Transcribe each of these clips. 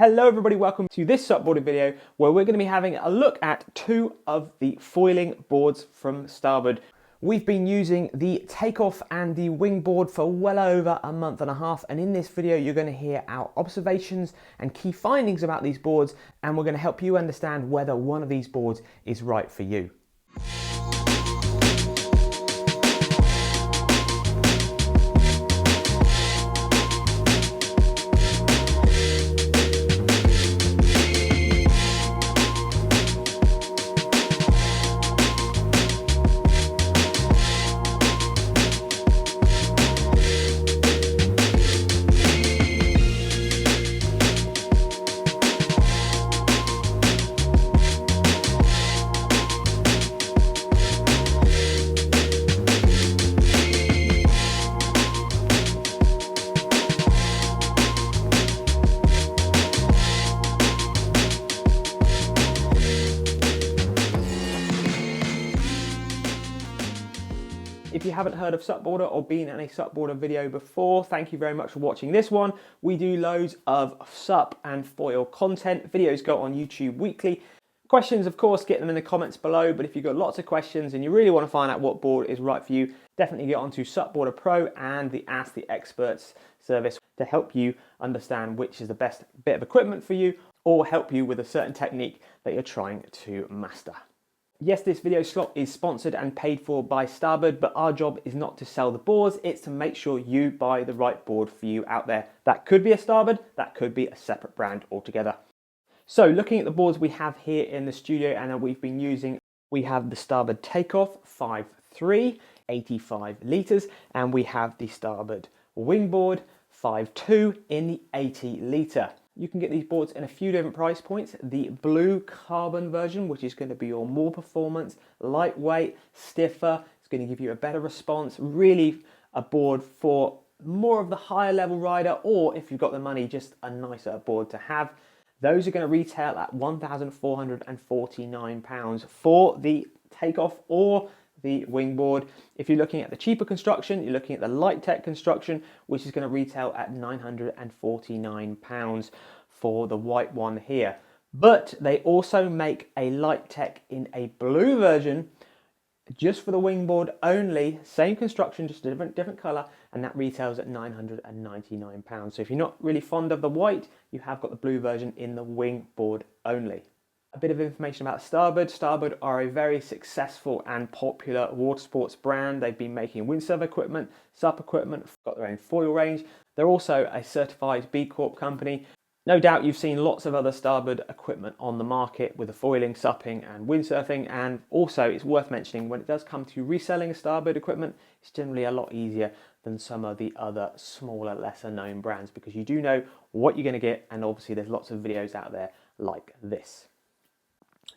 Hello everybody, welcome to this SUPboarder video where we're going to be having a look at two of the foiling boards from Starboard. We've been using the Takeoff and the Wingboard for well over a month and a half, and in this video you're going to hear our observations and key findings about these boards, and we're going to help you understand whether one of these boards is right for you. If you haven't heard of SUPboarder or been in a SUPboarder video before, thank you very much for watching this one. We do loads of SUP and foil content. Videos go on YouTube weekly. Questions, of course, get them in the comments below, but if you've got lots of questions and you really want to find out what board is right for you, definitely get onto SUPboarder Pro and the Ask the Experts service to help you understand which is the best bit of equipment for you or help you with a certain technique that you're trying to master. Yes, this video slot is sponsored and paid for by Starboard, but our job is not to sell the boards, it's to make sure you buy the right board for you out there. That could be a Starboard, that could be a separate brand altogether. So looking at the boards we have here in the studio and that we've been using, we have the Starboard Takeoff 5.3, 85 litres, and we have the Starboard Wingboard 5.2 in the 80 litre. You can get these boards in a few different price points. The blue carbon version, which is going to be your more performance, lightweight, stiffer, it's going to give you a better response, really a board for more of the higher level rider, or if you've got the money, just a nicer board to have. Those are going to retail at £1,449 for the Takeoff or the Wingboard. If you're looking at the cheaper construction, you're looking at the light tech construction, which is going to retail at £949 for the white one here. But they also make a light tech in a blue version just for the Wingboard only, same construction, just a different colour, and that retails at £999. So if you're not really fond of the white, you have got the blue version in the Wingboard only. A bit of information about Starboard. Starboard are a very successful and popular water sports brand. They've been making windsurf equipment, SUP equipment, got their own foil range. They're also a certified B Corp company. No doubt you've seen lots of other Starboard equipment on the market with the foiling, supping and windsurfing, and also it's worth mentioning when it does come to reselling Starboard equipment, it's generally a lot easier than some of the other smaller, lesser known brands because you do know what you're going to get, and obviously there's lots of videos out there like this.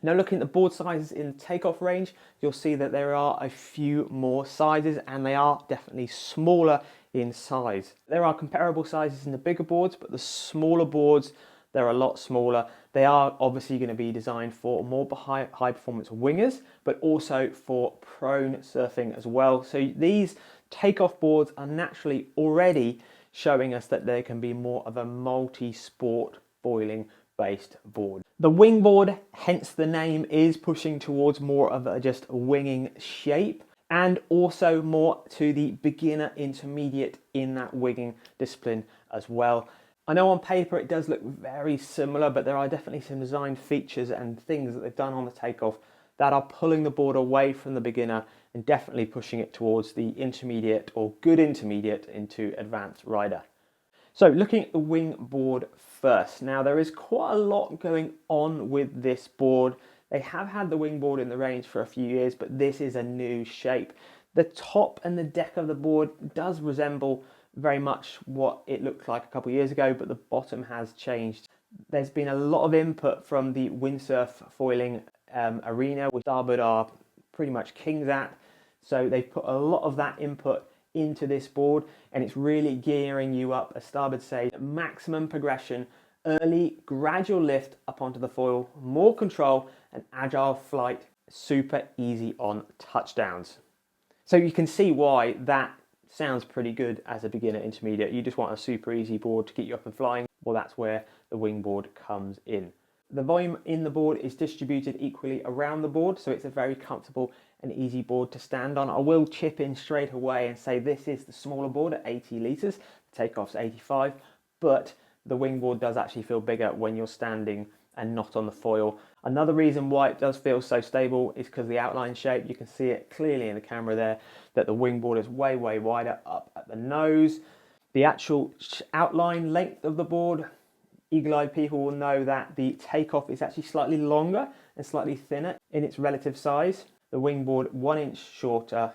Now looking at the board sizes in the Takeoff range, you'll see that there are a few more sizes and they are definitely smaller in size. There are comparable sizes in the bigger boards, but the smaller boards, they're a lot smaller. They are obviously going to be designed for more high performance wingers, but also for prone surfing as well. So these Takeoff boards are naturally already showing us that they can be more of a multi-sport foiling based board. The Wingboard, hence the name, is pushing towards more of a just winging shape and also more to the beginner intermediate in that winging discipline as well. I know on paper it does look very similar, but there are definitely some design features and things that they've done on the Takeoff that are pulling the board away from the beginner and definitely pushing it towards the intermediate or good intermediate into advanced rider. So looking at the Wingboard first. Now there is quite a lot going on with this board. They have had the Wingboard in the range for a few years, but this is a new shape. The top and the deck of the board does resemble very much what it looked like a couple of years ago, but the bottom has changed. There's been a lot of input from the windsurf foiling arena, which Starboard are pretty much kings at. So they've put a lot of that input into this board, and it's really gearing you up, as Starboard say, maximum progression, early gradual lift up onto the foil, more control and agile flight, super easy on touchdowns. So you can see why that sounds pretty good as a beginner intermediate. You just want a super easy board to get you up and flying. Well, that's where the the Wingboard comes in. The volume in the board is distributed equally around the board, so it's a very comfortable and easy board to stand on. I will chip in straight away and say this is the smaller board at 80 litres, the Takeoff's 85, but the Wingboard does actually feel bigger when you're standing and not on the foil. Another reason why it does feel so stable is because the outline shape. You can see it clearly in the camera there that the Wingboard is way wider up at the nose. The actual outline length of the board, eagle-eyed people will know that the Takeoff is actually slightly longer and slightly thinner in its relative size. The Wingboard 1 inch shorter,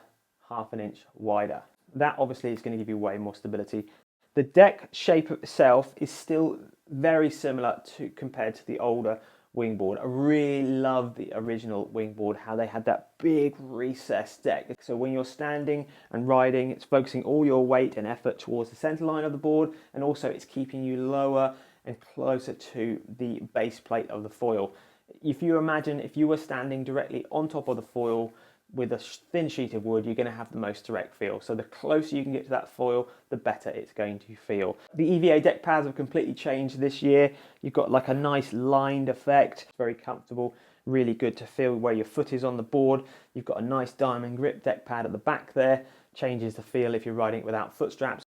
half an inch wider. That obviously is going to give you way more stability. The deck shape itself is still very similar compared to the older Wingboard. I really love the original Wingboard, how they had that big recessed deck. So when you're standing and riding, it's focusing all your weight and effort towards the center line of the board, and also it's keeping you lower and closer to the base plate of the foil. If you imagine if you were standing directly on top of the foil with a thin sheet of wood, you're going to have the most direct feel. So the closer you can get to that foil, the better it's going to feel. The EVA deck pads have completely changed this year. You've got like a nice lined effect, very comfortable, really good to feel where your foot is on the board. You've got a nice diamond grip deck pad at the back there, changes the feel if you're riding it without foot straps.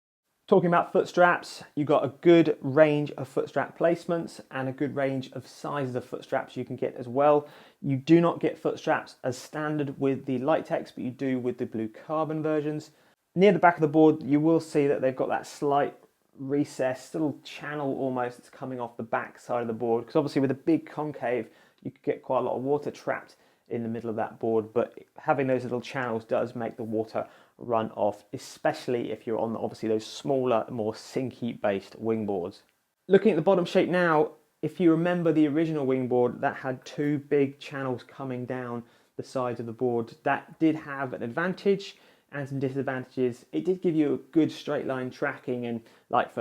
Talking about foot straps, you've got a good range of foot strap placements and a good range of sizes of foot straps you can get as well. You do not get foot straps as standard with the Light-Tex, but you do with the blue carbon versions. Near the back of the board, you will see that they've got that slight recessed little channel almost that's coming off the back side of the board, because obviously with a big concave, you could get quite a lot of water trapped in the middle of that board, but having those little channels does make the water run off, especially if you're on obviously those smaller, more sinky based wingboards. Looking at the bottom shape now, if you remember the original Wingboard that had two big channels coming down the sides of the board, that did have an advantage and some disadvantages. It did give you a good straight line tracking, and like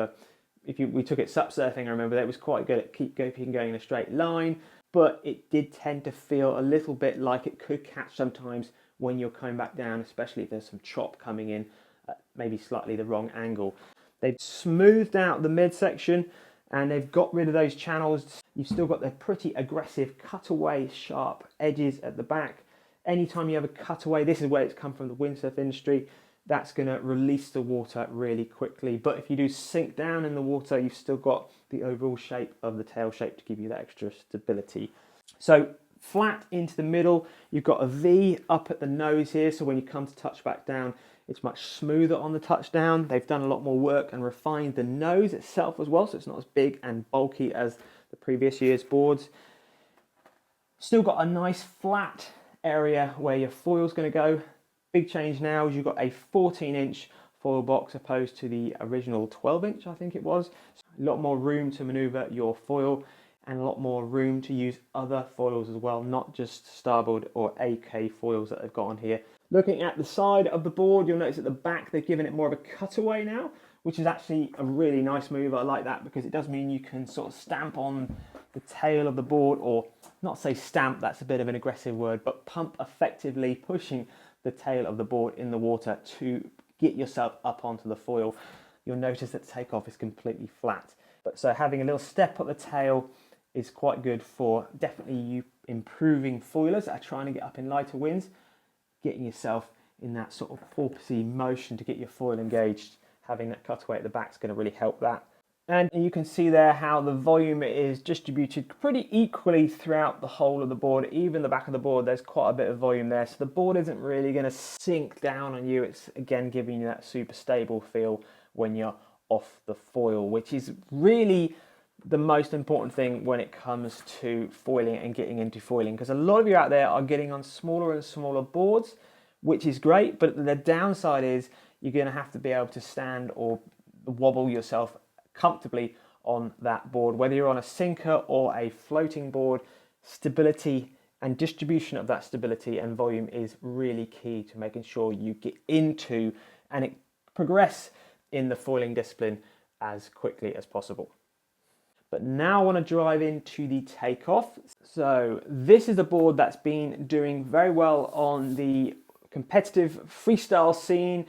we took it sup surfing, I remember that was quite good at keeping going in a straight line, but it did tend to feel a little bit like it could catch sometimes when you're coming back down, especially if there's some chop coming in at maybe slightly the wrong angle. They've smoothed out the midsection and they've got rid of those channels. You've still got the pretty aggressive cutaway sharp edges at the back. Anytime you have a cutaway, this is where it's come from the windsurf industry, that's going to release the water really quickly. But if you do sink down in the water, you've still got the overall shape of the tail shape to give you that extra stability. So flat into the middle, you've got a V up at the nose here, so when you come to touch back down, it's much smoother on the touchdown. They've done a lot more work and refined the nose itself as well, so it's not as big and bulky as the previous year's boards. Still got a nice flat area where your foil's going to go. Big change now is you've got a 14-inch foil box opposed to the original 12-inch, I think it was. So a lot more room to maneuver your foil and a lot more room to use other foils as well, not just Starboard or AK foils that they've got on here. Looking at the side of the board, you'll notice at the back they've given it more of a cutaway now, which is actually a really nice move. I like that because it does mean you can sort of stamp on the tail of the board, or not say stamp, that's a bit of an aggressive word, but pump effectively, pushing the tail of the board in the water to get yourself up onto the foil. You'll notice that Takeoff is completely flat. But so having a little step at the tail is quite good for definitely you improving foilers that are trying to get up in lighter winds, getting yourself in that sort of porpoisey motion to get your foil engaged. Having that cutaway at the back is going to really help that. And you can see there how the volume is distributed pretty equally throughout the whole of the board. Even the back of the board, there's quite a bit of volume there. So the board isn't really going to sink down on you. It's again giving you that super stable feel when you're off the foil, which is really the most important thing when it comes to foiling and getting into foiling, because a lot of you out there are getting on smaller and smaller boards, which is great, but the downside is you're going to have to be able to stand or wobble yourself comfortably on that board. Whether you're on a sinker or a floating board, stability and distribution of that stability and volume is really key to making sure you get into and progress in the foiling discipline as quickly as possible. But now I want to drive into the Takeoff. So this is a board that's been doing very well on the competitive freestyle scene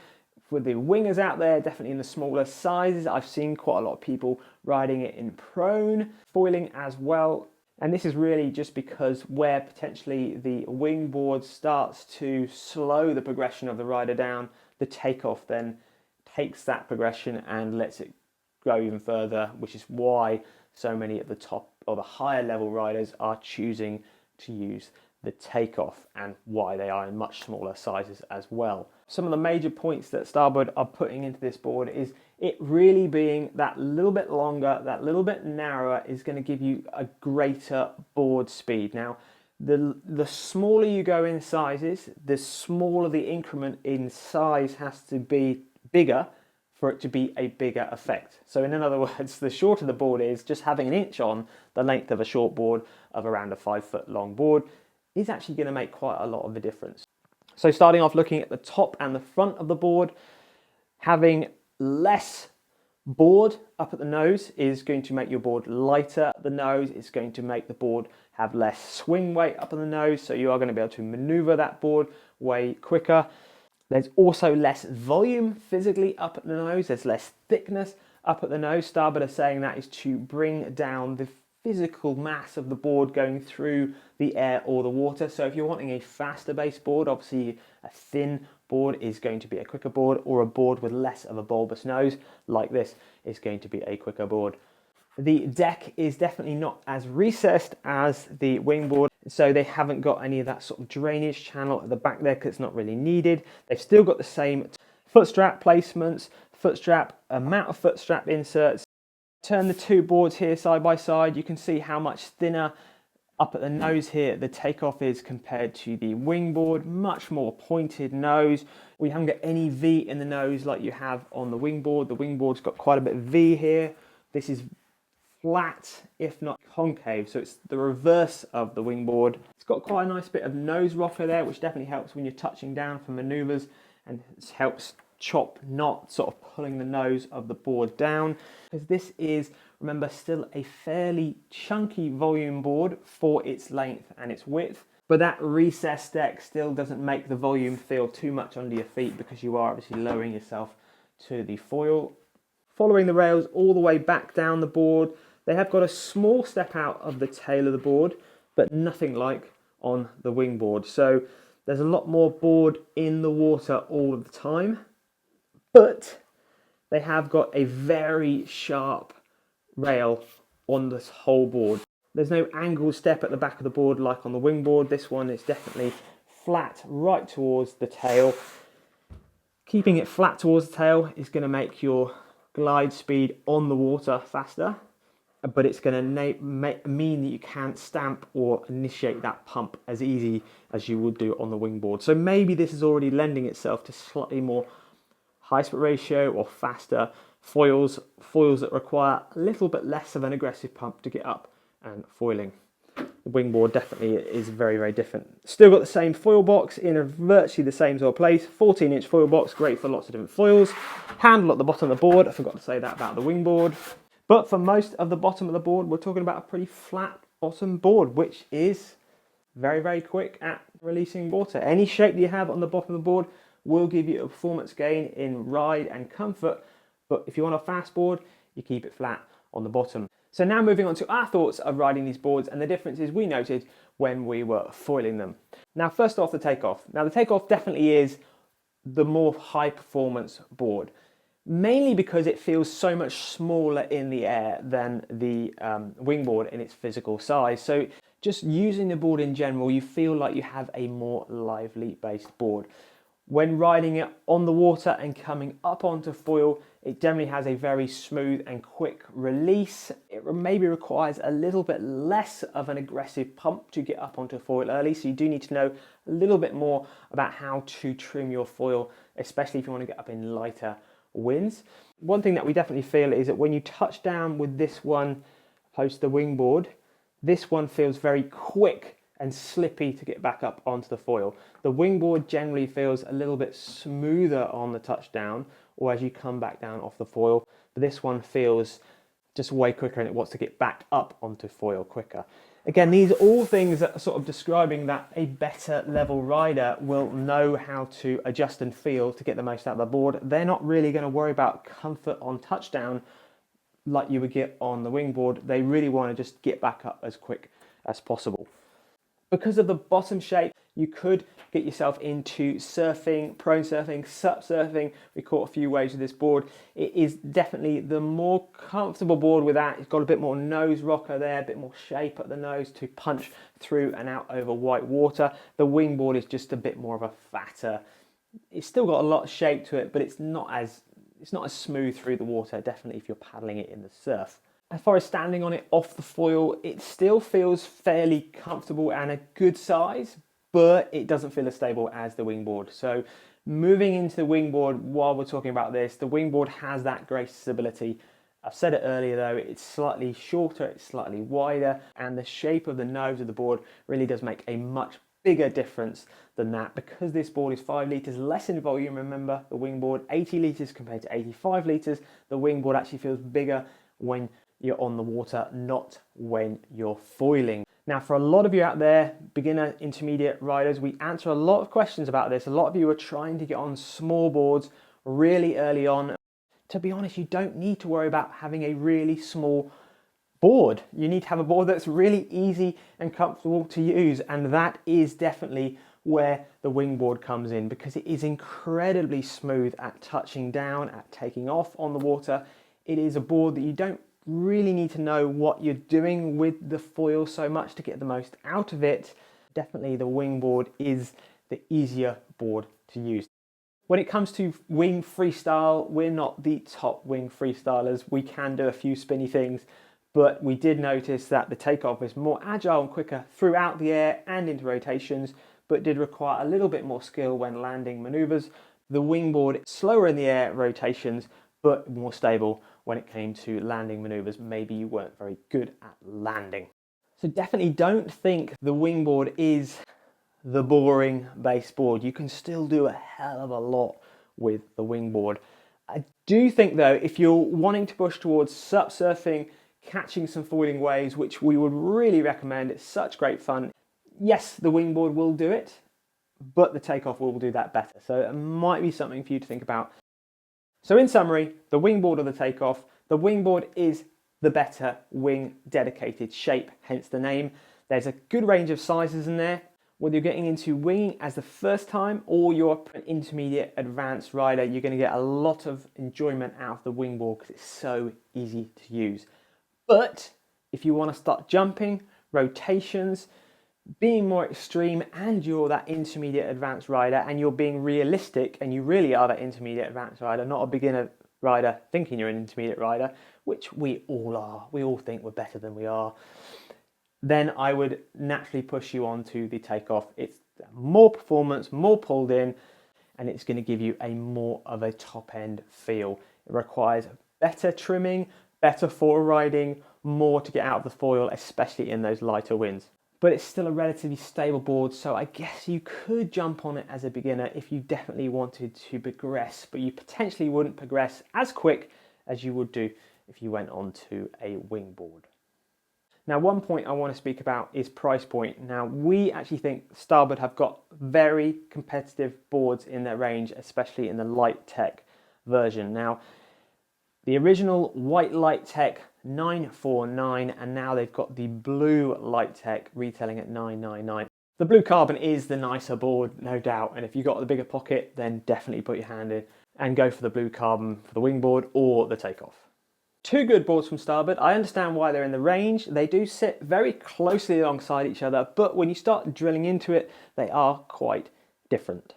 For the wingers out there, definitely in the smaller sizes, I've seen quite a lot of people riding it in prone, foiling as well. And this is really just because where potentially the wingboard starts to slow the progression of the rider down, the takeoff then takes that progression and lets it go even further, which is why so many at the top or the higher level riders are choosing to use the takeoff, and why they are in much smaller sizes as well. Some of the major points that Starboard are putting into this board is it really being that little bit longer, that little bit narrower is going to give you a greater board speed. Now, the smaller you go in sizes, the smaller the increment in size has to be bigger for it to be a bigger effect. So in other words, the shorter the board is, just having an inch on the length of a short board of around a 5 foot long board is actually going to make quite a lot of the difference. So starting off looking at the top and the front of the board, having less board up at the nose is going to make your board lighter at the nose. It's going to make the board have less swing weight up at the nose, so you are going to be able to maneuver that board way quicker. There's also less volume physically up at the nose. There's less thickness up at the nose. Starboard are saying that is to bring down the physical mass of the board going through the air or the water. So if you're wanting a faster base board, obviously a thin board is going to be a quicker board, or a board with less of a bulbous nose like this is going to be a quicker board. The deck is definitely not as recessed as the wingboard, so they haven't got any of that sort of drainage channel at the back there because it's not really needed. They've still got the same foot strap placements, amount of foot strap inserts. Turn the two boards here side by side, you can see how much thinner up at the nose here the Takeoff is compared to the wingboard. Much more pointed nose. We haven't got any V in the nose like you have on the wingboard. The wingboard's got quite a bit of V here. This is flat, if not concave, so it's the reverse of the wingboard. It's got quite a nice bit of nose rocker there, which definitely helps when you're touching down for maneuvers, and it helps chop, not sort of pulling the nose of the board down, because this is, remember, still a fairly chunky volume board for its length and its width, but that recessed deck still doesn't make the volume feel too much under your feet because you are obviously lowering yourself to the foil. Following the rails all the way back down the board, they have got a small step out of the tail of the board, but nothing like on the wingboard. So there's a lot more board in the water all of the time, but they have got a very sharp rail on this whole board. There's no angled step at the back of the board like on the wingboard. This one is definitely flat right towards the tail. Keeping it flat towards the tail is going to make your glide speed on the water faster, but it's going to mean that you can't stamp or initiate that pump as easy as you would do on the wingboard. So maybe this is already lending itself to slightly more high split ratio or faster foils that require a little bit less of an aggressive pump to get up and foiling. The wingboard definitely is very, very different. Still got the same foil box in a virtually the same sort of place. 14-inch foil box, great for lots of different foils. Handle at the bottom of the board, I forgot to say that about the wingboard. But for most of the bottom of the board, we're talking about a pretty flat bottom board, which is very, very quick at releasing water. Any shape that you have on the bottom of the board will give you a performance gain in ride and comfort, but if you want a fast board, you keep it flat on the bottom. So now moving on to our thoughts of riding these boards and the differences we noted when we were foiling them. Now first off, the Takeoff. Now the Takeoff definitely is the more high performance board, mainly because it feels so much smaller in the air than the wingboard in its physical size. So just using the board in general, you feel like you have a more lively based board. When riding it on the water and coming up onto foil, it generally has a very smooth and quick release. It maybe requires a little bit less of an aggressive pump to get up onto foil early, so you do need to know a little bit more about how to trim your foil, especially if you want to get up in lighter winds. One thing that we definitely feel is that when you touch down with this one post the wingboard, this one feels very quick and slippy to get back up onto the foil. The wingboard generally feels a little bit smoother on the touchdown or as you come back down off the foil, but this one feels just way quicker, and it wants to get back up onto foil quicker. Again, these are all things that are sort of describing that a better level rider will know how to adjust and feel to get the most out of the board. They're not really going to worry about comfort on touchdown like you would get on the wingboard. They really want to just get back up as quick as possible. Because of the bottom shape, you could get yourself into surfing, prone surfing, sup surfing. We caught a few waves with this board. It is definitely the more comfortable board with that. It's got a bit more nose rocker there, a bit more shape at the nose to punch through and out over white water. The wingboard is just a bit more of a fatter. It's still got a lot of shape to it, but it's not as smooth through the water, definitely if you're paddling it in the surf. As far as standing on it off the foil, it still feels fairly comfortable and a good size, but it doesn't feel as stable as the wingboard. So moving into the wingboard, while we're talking about this, the wingboard has that great stability. I've said it earlier though, it's slightly shorter, it's slightly wider, and the shape of the nose of the board really does make a much bigger difference than that. Because this board is 5 litres less in volume, remember the wingboard 80 litres compared to 85 litres, the wingboard actually feels bigger when you're on the water, not when you're foiling. Now, for a lot of you out there, beginner, intermediate riders, we answer a lot of questions about this. A lot of you are trying to get on small boards really early on. To be honest, you don't need to worry about having a really small board. You need to have a board that's really easy and comfortable to use, and that is definitely where the wingboard comes in, because it is incredibly smooth at touching down, at taking off on the water. It is a board that you don't really need to know what you're doing with the foil so much to get the most out of it. Definitely the wingboard is the easier board to use. When it comes to wing freestyle, we're not the top wing freestylers. We can do a few spinny things, but we did notice that the Takeoff is more agile and quicker throughout the air and into rotations, but did require a little bit more skill when landing maneuvers. The wingboard, slower in the air rotations, but more stable when it came to landing maneuvers. Maybe you weren't very good at landing. So definitely don't think the wingboard is the boring base board. You can still do a hell of a lot with the wingboard. I do think though, if you're wanting to push towards sup surfing, catching some foiling waves, which we would really recommend, it's such great fun. Yes, the wingboard will do it, but the Takeoff will do that better. So it might be something for you to think about. So in summary, the wingboard or the Takeoff, the wingboard is the better wing dedicated shape, hence the name. There's a good range of sizes in there. Whether you're getting into winging as the first time or you're an intermediate advanced rider, you're going to get a lot of enjoyment out of the wingboard because it's so easy to use. But if you want to start jumping, rotations, being more extreme, and you're that intermediate advanced rider and you're being realistic and you really are that intermediate advanced rider, not a beginner rider thinking you're an intermediate rider, which we all are, we all think we're better than we are, then I would naturally push you on to the Takeoff. It's more performance, more pulled in, and it's going to give you a more of a top end feel. It requires better trimming, better forward riding, more to get out of the foil, especially in those lighter winds. But it's still a relatively stable board, so I guess you could jump on it as a beginner if you definitely wanted to progress, but you potentially wouldn't progress as quick as you would do if you went on to a wingboard. Now, one point I want to speak about is price point. Now, we actually think Starboard have got very competitive boards in their range, especially in the light tech version. Now, the original white light tech, $949, and now they've got the blue light tech retailing at $999. The blue carbon is the nicer board, no doubt, and if you've got the bigger pocket, then definitely put your hand in and go for the blue carbon for the wingboard or the Takeoff. Two good boards from Starboard. I understand why they're in the range. They do sit very closely alongside each other, but when you start drilling into it, they are quite different.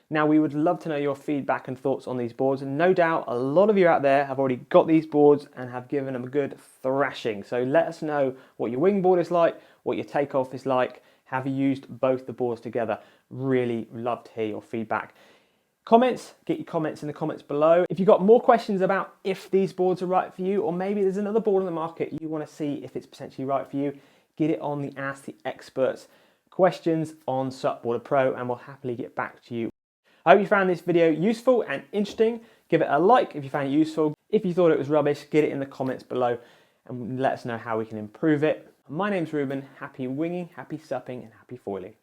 Now, we would love to know your feedback and thoughts on these boards, and no doubt a lot of you out there have already got these boards and have given them a good thrashing. So let us know what your wingboard is like, what your Takeoff is like. Have you used both the boards together? Really love to hear your feedback. Comments, get your comments in the comments below. If you've got more questions about if these boards are right for you, or maybe there's another board on the market you want to see if it's potentially right for you, get it on the Ask the Experts questions on SUPboarder Pro, and we'll happily get back to you. I hope you found this video useful and interesting. Give it a like if you found it useful. If you thought it was rubbish, get it in the comments below and let us know how we can improve it. My name's Ruben. Happy winging, happy supping, and happy foiling.